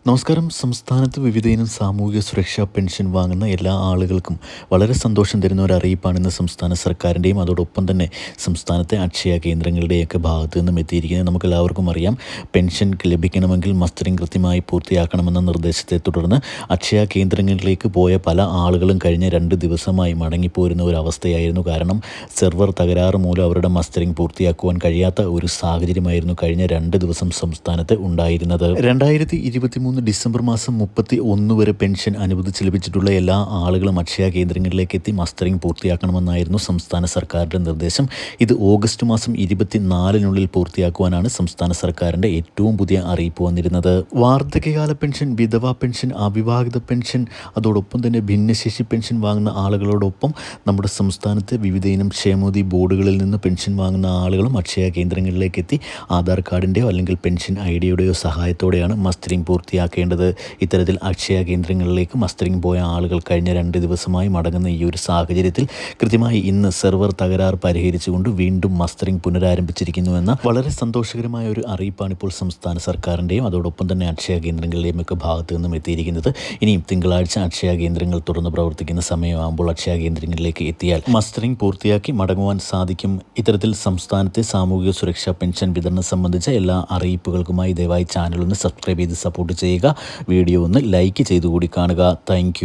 നമസ്കാരം. സംസ്ഥാനത്ത് വിവിധയിനം സാമൂഹിക സുരക്ഷാ പെൻഷൻ വാങ്ങുന്ന എല്ലാ ആളുകൾക്കും വളരെ സന്തോഷം തരുന്ന ഒരു അറിയിപ്പാണ് ഇന്ന് സംസ്ഥാന സർക്കാരിൻ്റെയും അതോടൊപ്പം തന്നെ സംസ്ഥാനത്തെ അക്ഷയ കേന്ദ്രങ്ങളുടെയൊക്കെ ഭാഗത്തു നിന്നും എത്തിയിരിക്കുന്നത്. നമുക്കെല്ലാവർക്കും അറിയാം, പെൻഷൻ ലഭിക്കണമെങ്കിൽ മസ്റ്ററിംഗ് കൃത്യമായി പൂർത്തിയാക്കണമെന്ന നിർദ്ദേശത്തെ തുടർന്ന് അക്ഷയ കേന്ദ്രങ്ങളിലേക്ക് പോയ പല ആളുകളും കഴിഞ്ഞ 2 ദിവസമായി മടങ്ങിപ്പോരുന്ന ഒരു അവസ്ഥയായിരുന്നു. കാരണം സെർവർ തകരാറ് മൂലം അവരുടെ മസ്റ്ററിംഗ് പൂർത്തിയാക്കുവാൻ കഴിയാത്ത ഒരു സാഹചര്യമായിരുന്നു കഴിഞ്ഞ 2 ദിവസം സംസ്ഥാനത്ത് ഉണ്ടായിരുന്നത്. 2023 ഡിസംബർ മാസം 31 വരെ പെൻഷൻ അനുവദിച്ച് ലഭിച്ചിട്ടുള്ള എല്ലാ ആളുകളും അക്ഷയ കേന്ദ്രങ്ങളിലേക്ക് എത്തി മസ്റ്ററിംഗ് പൂർത്തിയാക്കണമെന്നായിരുന്നു സംസ്ഥാന സർക്കാരിൻ്റെ നിർദ്ദേശം. ഇത് ഓഗസ്റ്റ് മാസം 24-നുള്ളിൽ പൂർത്തിയാക്കുവാനാണ് സംസ്ഥാന സർക്കാരിൻ്റെ ഏറ്റവും പുതിയ അറിയിപ്പ് വന്നിരുന്നത്. വാർദ്ധക്യകാല പെൻഷൻ, വിധവാ പെൻഷൻ, അവിവാഹിത പെൻഷൻ, അതോടൊപ്പം തന്നെ ഭിന്നശേഷി പെൻഷൻ വാങ്ങുന്ന ആളുകളോടൊപ്പം നമ്മുടെ സംസ്ഥാനത്തെ വിവിധയിനം ക്ഷേമനിധി ബോർഡുകളിൽ നിന്ന് പെൻഷൻ വാങ്ങുന്ന ആളുകളും അക്ഷയ കേന്ദ്രങ്ങളിലേക്ക് എത്തി ആധാർ കാർഡിൻ്റെയോ അല്ലെങ്കിൽ പെൻഷൻ ഐഡിയുടെയോ സഹായത്തോടെയാണ് മസ്റ്ററിംഗ് പൂർത്തിയാക്കേണ്ടത്. ഇത്തരത്തിൽ അക്ഷയ കേന്ദ്രങ്ങളിലേക്ക് മസ്റ്ററിംഗ് പോയ ആളുകൾ കഴിഞ്ഞ 2 ദിവസമായി മടങ്ങുന്ന ഈ ഒരു സാഹചര്യത്തിൽ കൃത്യമായി ഇന്ന് സെർവർ തകരാർ പരിഹരിച്ചുകൊണ്ട് വീണ്ടും മസ്റ്ററിംഗ് പുനരാരംഭിച്ചിരിക്കുന്നുവെന്ന വളരെ സന്തോഷകരമായ ഒരു അറിയിപ്പാണ് ഇപ്പോൾ സംസ്ഥാന സർക്കാരിൻ്റെയും അതോടൊപ്പം തന്നെ അക്ഷയ കേന്ദ്രങ്ങളുടെയും ഒക്കെ ഭാഗത്തു നിന്നും എത്തിയിരിക്കുന്നത്. ഇനിയും തിങ്കളാഴ്ച അക്ഷയ കേന്ദ്രങ്ങൾ തുറന്ന് പ്രവർത്തിക്കുന്ന സമയമാകുമ്പോൾ അക്ഷയ കേന്ദ്രങ്ങളിലേക്ക് എത്തിയാൽ മസ്റ്ററിംഗ് പൂർത്തിയാക്കി മടങ്ങുവാൻ സാധിക്കും. ഇത്തരത്തിൽ സംസ്ഥാനത്തെ സാമൂഹിക സുരക്ഷാ പെൻഷൻ വിതരണം സംബന്ധിച്ച എല്ലാ അറിയിപ്പുകൾക്കുമായി ദയവായി ചാനൽ ഒന്ന് സബ്സ്ക്രൈബ് ചെയ്ത് സപ്പോർട്ട് ചെയ്യുക. വീഡിയോ ഒന്ന് ലൈക്ക് ചെയ്തുകൂടി കാണുക. താങ്ക്